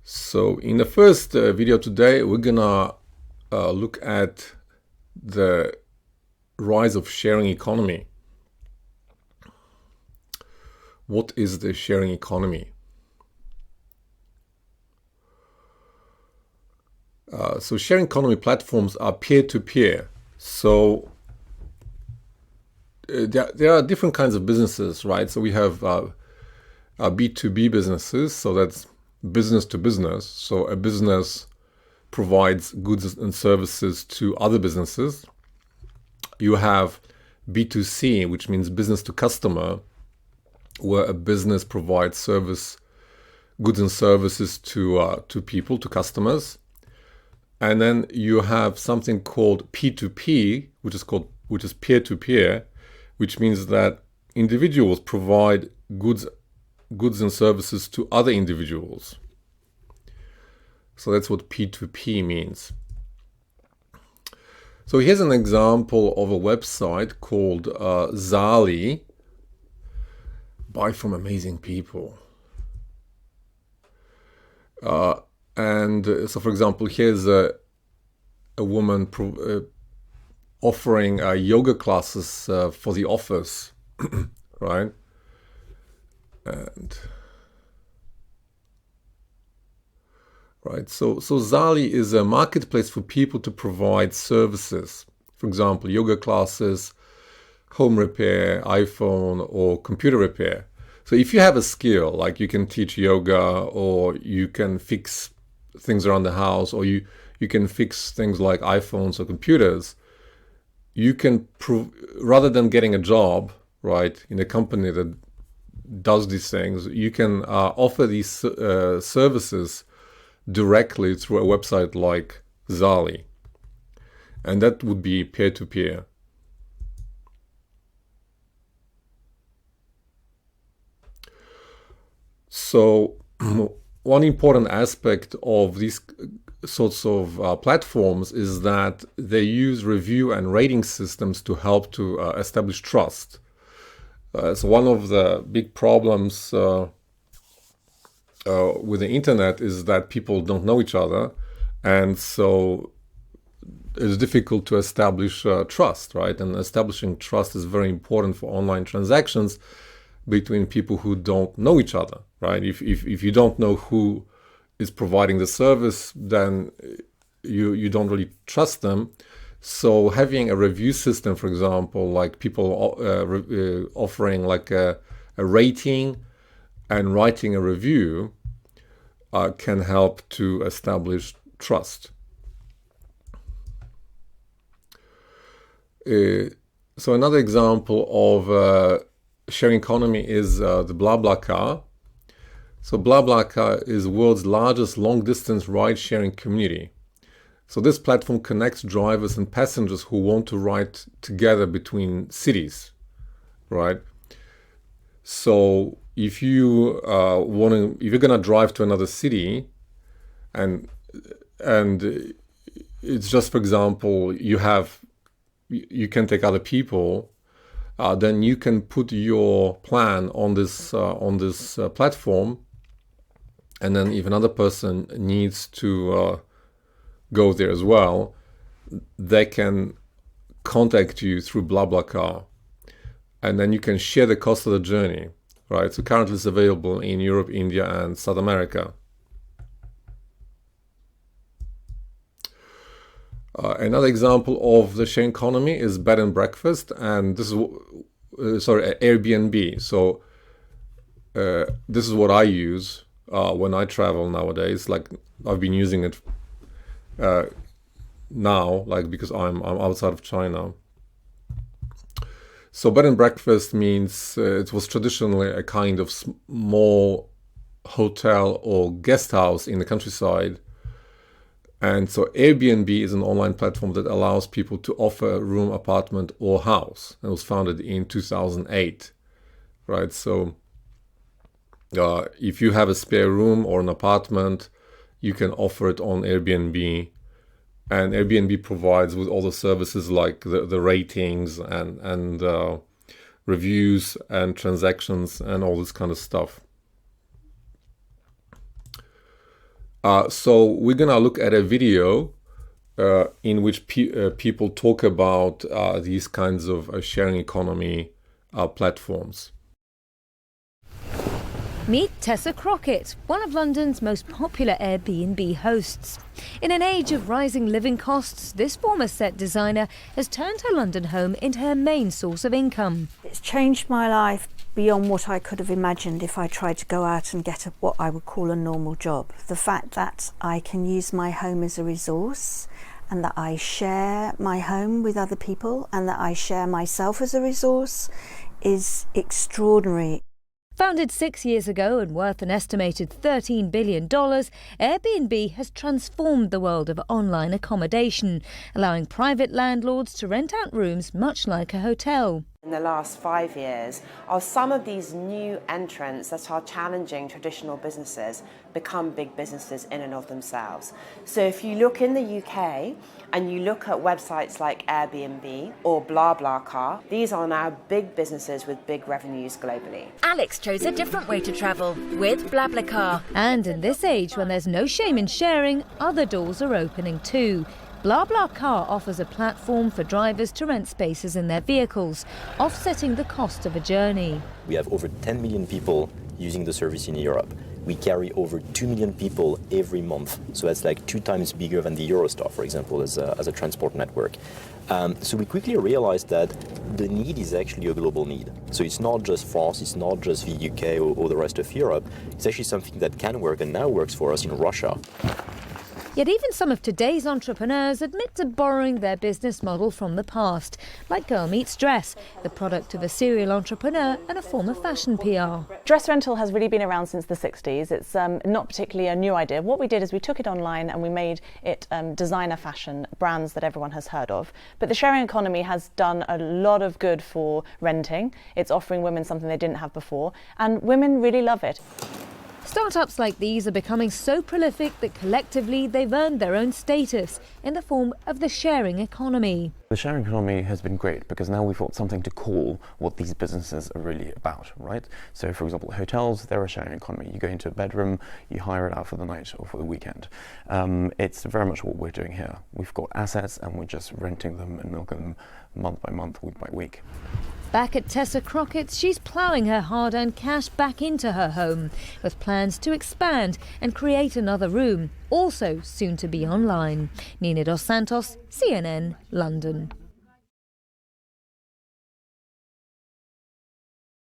So in the first video today, we're gonna look at the rise of sharing economy. What is the sharing economy? So sharing economy platforms are peer-to-peer. So there are different kinds of businesses, right? So we have B2B businesses, so that's business to business. So a business provides goods and services to other businesses. You have B2C, which means business to customer, where a business provides goods and services to people, to customers. And then you have something called P2P, which is peer-to-peer, which means that individuals provide goods and services to other individuals. So that's what P2P means. So here's an example of a website called Zali. Buy from amazing people. And so, for example, here's a woman offering yoga classes for the office, right? And right, so Zali is a marketplace for people to provide services. For example, yoga classes, home repair, iPhone or computer repair. So if you have a skill, like you can teach yoga, or you can fix things around the house, or you can fix things like iPhones or computers, you can rather than getting a job, right, in a company that does these things, you can offer these services directly through a website like Zali. And that would be peer-to-peer. So one important aspect of these sorts of platforms is that they use review and rating systems to help to establish trust. So one of the big problems with the internet is that people don't know each other, and so it's difficult to establish trust, right? And establishing trust is very important for online transactions between people who don't know each other, right? If you don't know who is providing the service, then you don't really trust them. So having a review system, for example, like people offering like a rating and writing a review can help to establish trust. So another example of sharing economy is the BlaBlaCar. So BlaBlaCar is the world's largest long-distance ride-sharing community. So this platform connects drivers and passengers who want to ride together between cities, right? So if you if you're gonna drive to another city, and it's just, for example, you can take other people, then you can put your plan on this platform, and then if another person needs to go there as well, they can contact you through BlaBlaCar, and then you can share the cost of the journey, right? So currently it's available in Europe, India, and South America. Another example of the sharing economy is bed and breakfast, and this is Airbnb. So this is what I use when I travel nowadays. Like, I've been using it now, like, because I'm outside of China. So bed and breakfast means it was traditionally a kind of small hotel or guest house in the countryside. And so Airbnb is an online platform that allows people to offer a room, apartment, or house. It was founded in 2008, right? So if you have a spare room or an apartment, you can offer it on Airbnb. And Airbnb provides with all the services like the ratings and reviews and transactions and all this kind of stuff. So we're gonna look at a video in which people talk about these kinds of sharing economy platforms. Meet Tessa Crockett, one of London's most popular Airbnb hosts. In an age of rising living costs, this former set designer has turned her London home into her main source of income. It's changed my life beyond what I could have imagined if I tried to go out and get what I would call a normal job. The fact that I can use my home as a resource, and that I share my home with other people, and that I share myself as a resource is extraordinary. Founded 6 years ago and worth an estimated $13 billion, Airbnb has transformed the world of online accommodation, allowing private landlords to rent out rooms much like a hotel. In the last 5 years, are some of these new entrants that are challenging traditional businesses become big businesses in and of themselves. So if you look in the UK and you look at websites like Airbnb or BlaBlaCar, these are now big businesses with big revenues globally. Alex chose a different way to travel with BlaBlaCar. And in this age when there's no shame in sharing, other doors are opening too. BlaBlaCar offers a platform for drivers to rent spaces in their vehicles, offsetting the cost of a journey. We have over 10 million people using the service in Europe. We carry over 2 million people every month, so that's like 2 times bigger than the Eurostar, for example, as a transport network. So we quickly realized that the need is actually a global need. So it's not just France, it's not just the UK or the rest of Europe. It's actually something that can work and now works for us in Russia. Yet even some of today's entrepreneurs admit to borrowing their business model from the past, like Girl Meets Dress, the product of a serial entrepreneur and a former fashion PR. Dress rental has really been around since the 60s. It's not particularly a new idea. What we did is we took it online and we made it designer fashion, brands that everyone has heard of. But the sharing economy has done a lot of good for renting. It's offering women something they didn't have before, and women really love it. Startups like these are becoming so prolific that collectively they've earned their own status in the form of the sharing economy. The sharing economy has been great because now we've got something to call what these businesses are really about, right? So for example, hotels, they're a sharing economy. You go into a bedroom, you hire it out for the night or for the weekend. It's very much what we're doing here. We've got assets and we're just renting them and milking them month by month, week by week. Back at Tessa Crockett's, she's ploughing her hard-earned cash back into her home, with plans to expand and create another room, also soon to be online. Nina Dos Santos, CNN, London.